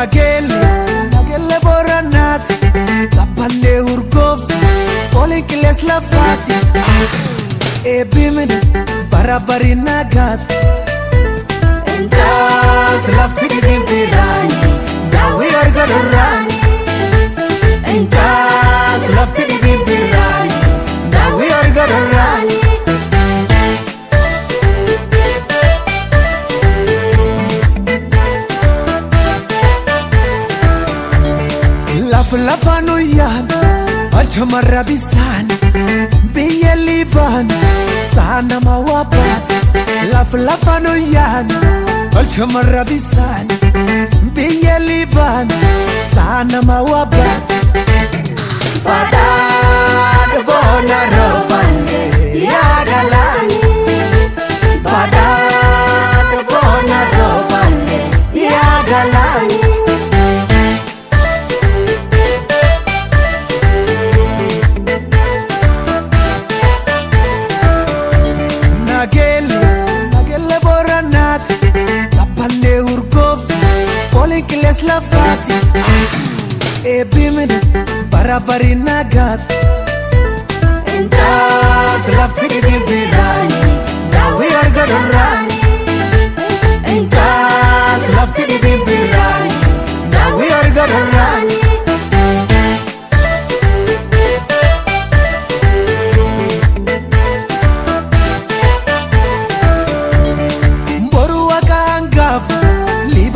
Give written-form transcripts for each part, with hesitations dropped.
Nagelle boranat Kapanne urgoft Falling kiles lafati Ebimin barabari nagat Entat lafti di bimbirani Dawi argalurani Entat lafti di bimbirani Dawi argalurani Lafanu yan Alchamarra bisan Biye liban Sana mawapat Lafanu yan Alchamarra bisan Biye liban Sana mawapat Padad bona ropande Ya galani Padad bona ropande Ya galani Nagelle boranat Kapanne urgoft Falling kiles lafati Ebimin barabari nagat Entat lafti di bimbirani Dawi argalurani Entat lafti di bimbirani Dawi argalurani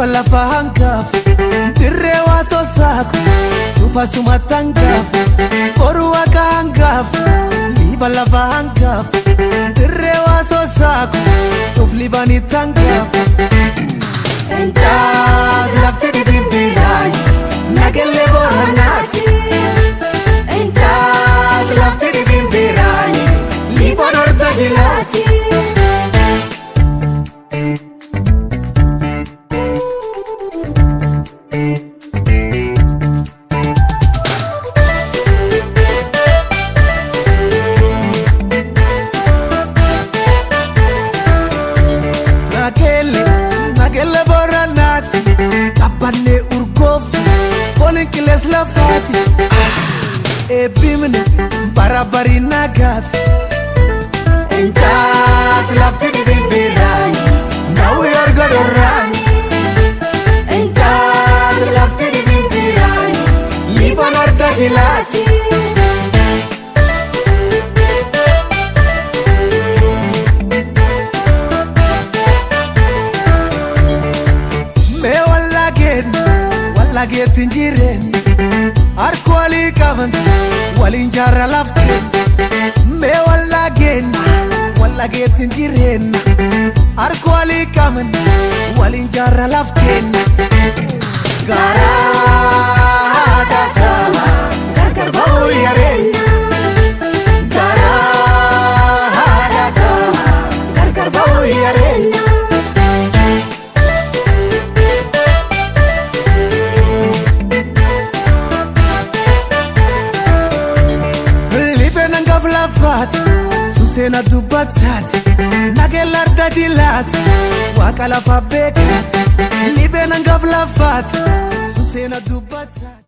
Lafa hangaf Dirrewa sosaku Tufa sumatangaf Borua kahangaf Liba lafa hangaf Dirrewa sosaku Tuf libani tangaf Entat lafti di bimbirani Nagelle boranati Entat lafti di bimbirani Liba norda jilati Nagelle boranat Kapanne urgoft Falling kiles lafati Ebimin barabari nagat Entat lafti di bimbirani Dawi argalurani Entat lafti di bimbirani Liban arda hilati Lagetin jiren Arkwali kavan Walin jarra laften Me walagetin jiren Arkwali kavan Walin jarra laften Gara datama Gargar bau yarena Gara datama Gargar bau yarena Susena dubatat Nagelar dadilat Wakala fabekat Libe nangaf lafat Susena dubatat